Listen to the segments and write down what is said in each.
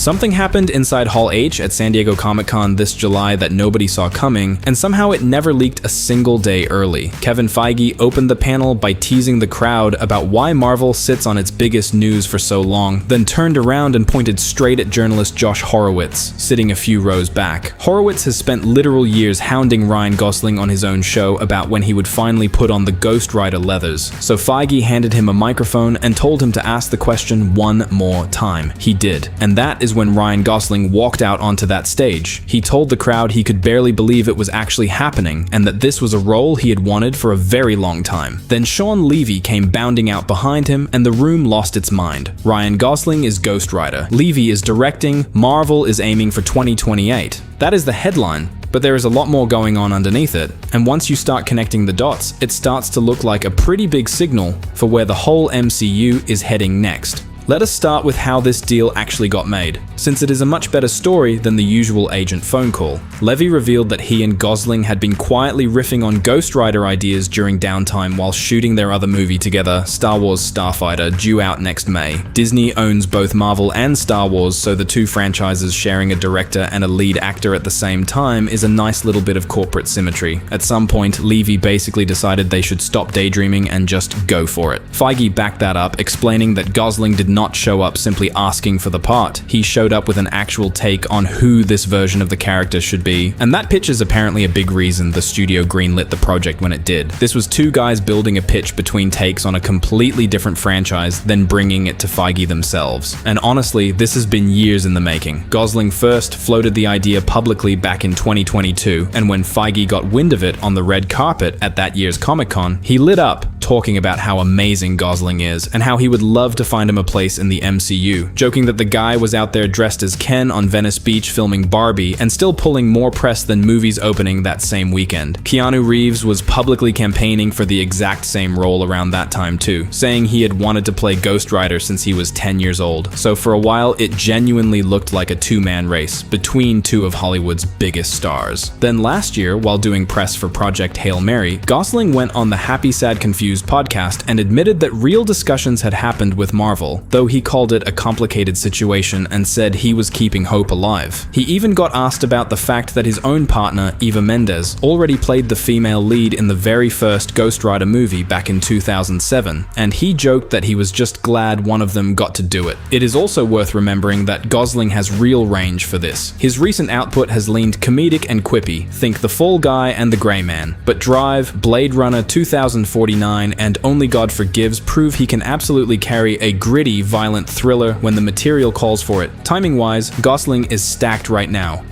Something happened inside Hall H at San Diego Comic-Con this July that nobody saw coming, and somehow it never leaked a single day early. Kevin Feige opened the panel by teasing the crowd about why Marvel sits on its biggest news for so long, then turned around and pointed straight at journalist Josh Horowitz, sitting a few rows back. Horowitz has spent literal years hounding Ryan Gosling on his own show about when he would finally put on the Ghost Rider leathers, so Feige handed him a microphone and told him to ask the question one more time. He did, and that is when Ryan Gosling walked out onto that stage. He told the crowd he could barely believe it was actually happening, and that this was a role he had wanted for a very long time. Then Sean Levy came bounding out behind him, and the room lost its mind. Ryan Gosling is Ghost Rider. Levy is directing. Marvel is aiming for 2028. That is the headline, but there is a lot more going on underneath it, and once you start connecting the dots, it starts to look like a pretty big signal for where the whole MCU is heading next. Let us start with how this deal actually got made, since it is a much better story than the usual agent phone call. Levy revealed that he and Gosling had been quietly riffing on Ghost Rider ideas during downtime while shooting their other movie together, Star Wars Starfighter, due out next May. Disney owns both Marvel and Star Wars, so the two franchises sharing a director and a lead actor at the same time is a nice little bit of corporate symmetry. At some point, Levy basically decided they should stop daydreaming and just go for it. Feige backed that up, explaining that Gosling did not show up simply asking for the part. He showed up with an actual take on who this version of the character should be, and that pitch is apparently a big reason the studio greenlit the project when it did. This was two guys building a pitch between takes on a completely different franchise, then bringing it to Feige themselves. And honestly, this has been years in the making. Gosling first floated the idea publicly back in 2022, and when Feige got wind of it on the red carpet at that year's Comic-Con, he lit up, talking about how amazing Gosling is and how he would love to find him a place in the MCU, joking that the guy was out there dressed as Ken on Venice Beach filming Barbie and still pulling more press than movies opening that same weekend. Keanu Reeves was publicly campaigning for the exact same role around that time too, saying he had wanted to play Ghost Rider since he was 10 years old. So for a while, it genuinely looked like a two-man race between two of Hollywood's biggest stars. Then last year, while doing press for Project Hail Mary, Gosling went on the Happy Sad Confused podcast and admitted that real discussions had happened with Marvel, though he called it a complicated situation and said he was keeping hope alive. He even got asked about the fact that his own partner, Eva Mendes, already played the female lead in the very first Ghost Rider movie back in 2007, and he joked that he was just glad one of them got to do it. It is also worth remembering that Gosling has real range for this. His recent output has leaned comedic and quippy, think The Fall Guy and The Gray Man, but Drive, Blade Runner 2049, and Only God Forgives prove he can absolutely carry a gritty, violent thriller when the material calls for it. Timing-wise, Gosling is stacked right now.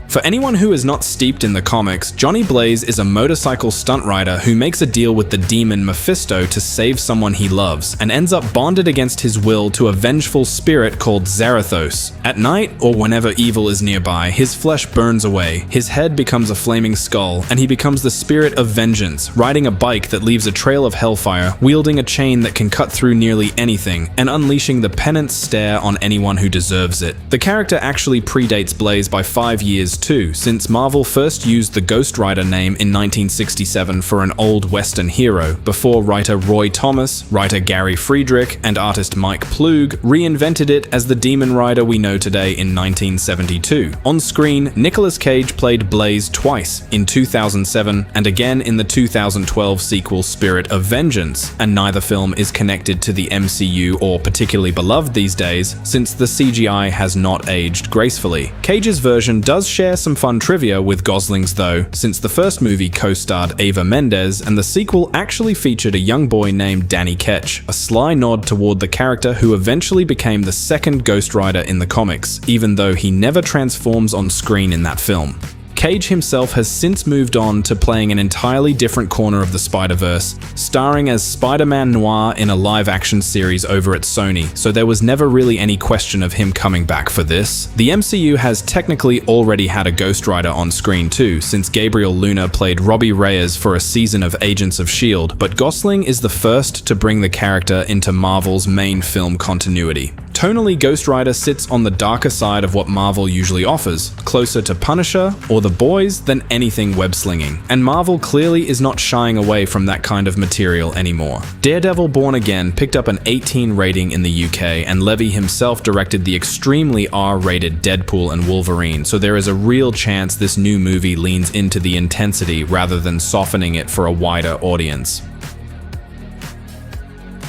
For anyone who is not steeped in the comics, Johnny Blaze is a motorcycle stunt rider who makes a deal with the demon Mephisto to save someone he loves, and ends up bonded against his will to a vengeful spirit called Zarathos. At night, or whenever evil is nearby, his flesh burns away, his head becomes a flaming skull, and he becomes the spirit of vengeance, riding a bike that leaves a trail of hellfire, wielding a chain that can cut through nearly anything, and unleashing the penance stare on anyone who deserves it. The character actually predates Blaze by 5 years too, since Marvel first used the Ghost Rider name in 1967 for an old Western hero, before writer Roy Thomas, writer Gary Friedrich, and artist Mike Ploog reinvented it as the Demon Rider we know today in 1972. On screen, Nicolas Cage played Blaze twice, in 2007 and again in the 2012 sequel Spirit of Vengeance, and neither film is connected to the MCU or particularly beloved these days, since the CGI has not aged gracefully. Cage's version does share some fun trivia with Gosling's though, since the first movie co-starred Eva Mendes and the sequel actually featured a young boy named Danny Ketch, a sly nod toward the character who eventually became the second Ghost Rider in the comics, even though he never transforms on screen in that film. Cage himself has since moved on to playing an entirely different corner of the Spider-Verse, starring as Spider-Man Noir in a live-action series over at Sony, so there was never really any question of him coming back for this. The MCU has technically already had a Ghost Rider on screen too, since Gabriel Luna played Robbie Reyes for a season of Agents of S.H.I.E.L.D., but Gosling is the first to bring the character into Marvel's main film continuity. Tonally, Ghost Rider sits on the darker side of what Marvel usually offers, closer to Punisher or The Boys than anything web-slinging. And Marvel clearly is not shying away from that kind of material anymore. Daredevil Born Again picked up an 18 rating in the UK, and Levy himself directed the extremely R-rated Deadpool and Wolverine, so there is a real chance this new movie leans into the intensity rather than softening it for a wider audience.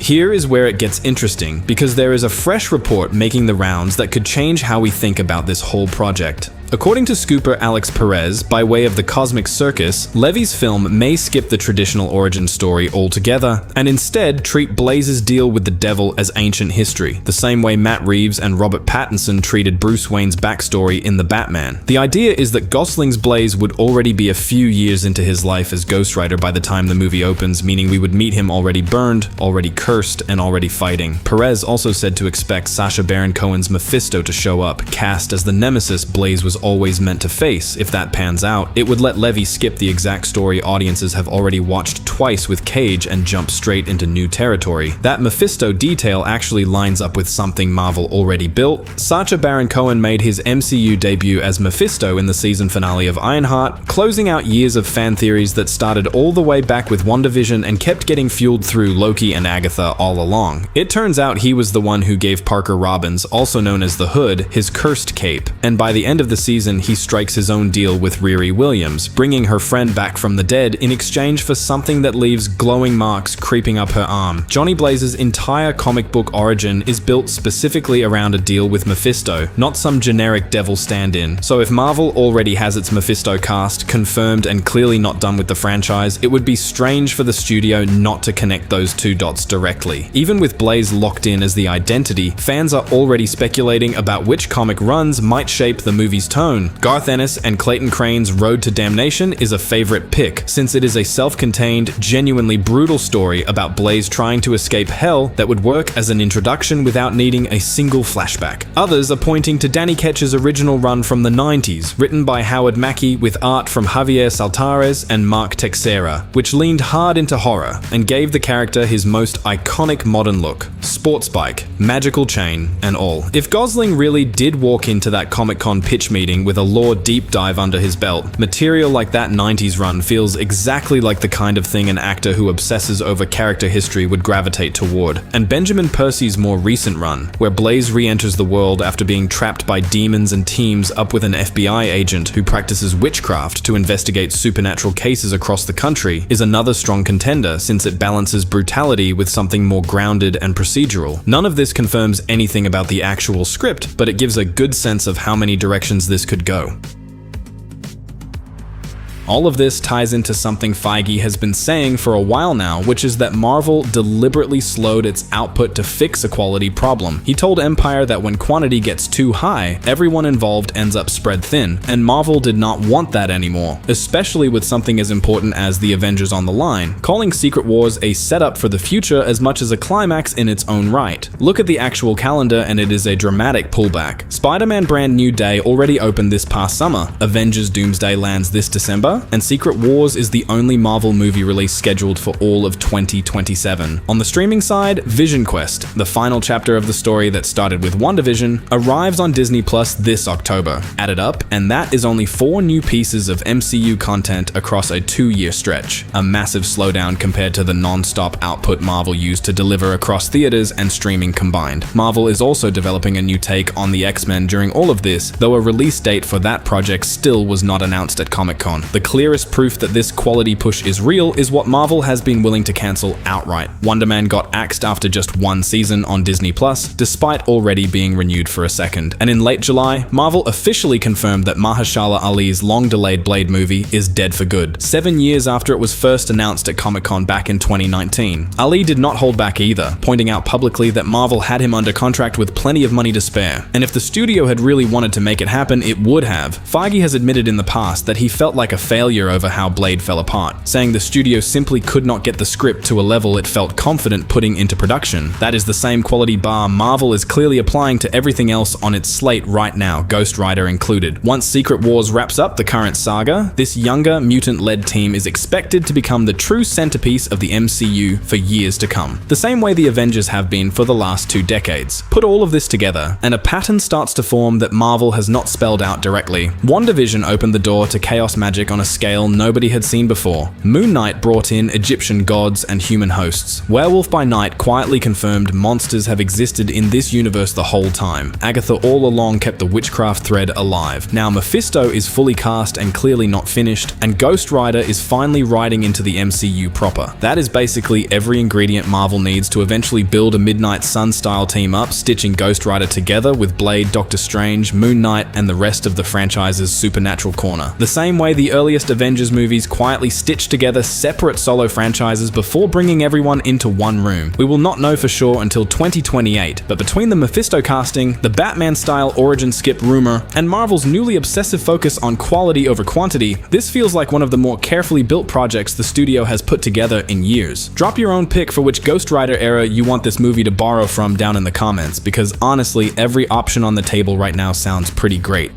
Here is where it gets interesting, because there is a fresh report making the rounds that could change how we think about this whole project. According to scooper Alex Perez, by way of the Cosmic Circus, Levy's film may skip the traditional origin story altogether and instead treat Blaze's deal with the devil as ancient history, the same way Matt Reeves and Robert Pattinson treated Bruce Wayne's backstory in The Batman. The idea is that Gosling's Blaze would already be a few years into his life as Ghost Rider by the time the movie opens, meaning we would meet him already burned, already cursed, and already fighting. Perez also said to expect Sacha Baron Cohen's Mephisto to show up, cast as the nemesis Blaze was always meant to face. If that pans out, it would let Levy skip the exact story audiences have already watched twice with Cage and jump straight into new territory. That Mephisto detail actually lines up with something Marvel already built. Sacha Baron Cohen made his MCU debut as Mephisto in the season finale of Ironheart, closing out years of fan theories that started all the way back with WandaVision and kept getting fueled through Loki and Agatha all along. It turns out he was the one who gave Parker Robbins, also known as the Hood, his cursed cape, and by the end of the season he strikes his own deal with Riri Williams, bringing her friend back from the dead in exchange for something that leaves glowing marks creeping up her arm. Johnny Blaze's entire comic book origin is built specifically around a deal with Mephisto, not some generic devil stand-in. So if Marvel already has its Mephisto cast confirmed and clearly not done with the franchise, it would be strange for the studio not to connect those two dots directly. Even with Blaze locked in as the identity, fans are already speculating about which comic runs might shape the movie's tone. Garth Ennis and Clayton Crane's Road to Damnation is a favorite pick, since it is a self-contained, genuinely brutal story about Blaze trying to escape hell that would work as an introduction without needing a single flashback. Others are pointing to Danny Ketch's original run from the 90s, written by Howard Mackie with art from Javier Saltares and Mark Texeira, which leaned hard into horror and gave the character his most iconic modern look. Sports bike, magical chain, and all. If Gosling really did walk into that Comic-Con pitch meeting with a lore deep dive under his belt, material like that 90s run feels exactly like the kind of thing an actor who obsesses over character history would gravitate toward. And Benjamin Percy's more recent run, where Blaze re-enters the world after being trapped by demons and teams up with an FBI agent who practices witchcraft to investigate supernatural cases across the country, is another strong contender since it balances brutality with something more grounded and procedural. None of this confirms anything about the actual script, but it gives a good sense of how many directions this could go. All of this ties into something Feige has been saying for a while now, which is that Marvel deliberately slowed its output to fix a quality problem. He told Empire that when quantity gets too high, everyone involved ends up spread thin, and Marvel did not want that anymore, especially with something as important as the Avengers on the line, calling Secret Wars a setup for the future as much as a climax in its own right. Look at the actual calendar and it is a dramatic pullback. Spider-Man Brand New Day already opened this past summer, Avengers Doomsday lands this December, and Secret Wars is the only Marvel movie release scheduled for all of 2027. On the streaming side, Vision Quest, the final chapter of the story that started with WandaVision, arrives on Disney Plus this October. Add it up, and that is only 4 new pieces of MCU content across a 2-year stretch, a massive slowdown compared to the non-stop output Marvel used to deliver across theaters and streaming combined. Marvel is also developing a new take on the X-Men during all of this, though a release date for that project still was not announced at Comic-Con. The clearest proof that this quality push is real is what Marvel has been willing to cancel outright. Wonder Man got axed after just 1 season on Disney Plus, despite already being renewed for a second. And in late July, Marvel officially confirmed that Mahershala Ali's long-delayed Blade movie is dead for good, 7 years after it was first announced at Comic-Con back in 2019. Ali did not hold back either, pointing out publicly that Marvel had him under contract with plenty of money to spare. And if the studio had really wanted to make it happen, it would have. Feige has admitted in the past that he felt like a failure over how Blade fell apart, saying the studio simply could not get the script to a level it felt confident putting into production. That is the same quality bar Marvel is clearly applying to everything else on its slate right now, Ghost Rider included. Once Secret Wars wraps up the current saga, this younger, mutant-led team is expected to become the true centerpiece of the MCU for years to come, the same way the Avengers have been for the last 2 decades. Put all of this together, and a pattern starts to form that Marvel has not spelled out directly. WandaVision opened the door to chaos magic on a scale nobody had seen before. Moon Knight brought in Egyptian gods and human hosts. Werewolf by Night quietly confirmed monsters have existed in this universe the whole time. Agatha all along kept the witchcraft thread alive. Now Mephisto is fully cast and clearly not finished, and Ghost Rider is finally riding into the MCU proper. That is basically every ingredient Marvel needs to eventually build a Midnight Sun-style team-up, stitching Ghost Rider together with Blade, Doctor Strange, Moon Knight, and the rest of the franchise's supernatural corner. The same way the earliest Avengers movies quietly stitched together separate solo franchises before bringing everyone into one room. We will not know for sure until 2028, but between the Mephisto casting, the Batman-style origin skip rumor, and Marvel's newly obsessive focus on quality over quantity, this feels like one of the more carefully built projects the studio has put together in years. Drop your own pick for which Ghost Rider era you want this movie to borrow from down in the comments, because honestly, every option on the table right now sounds pretty great.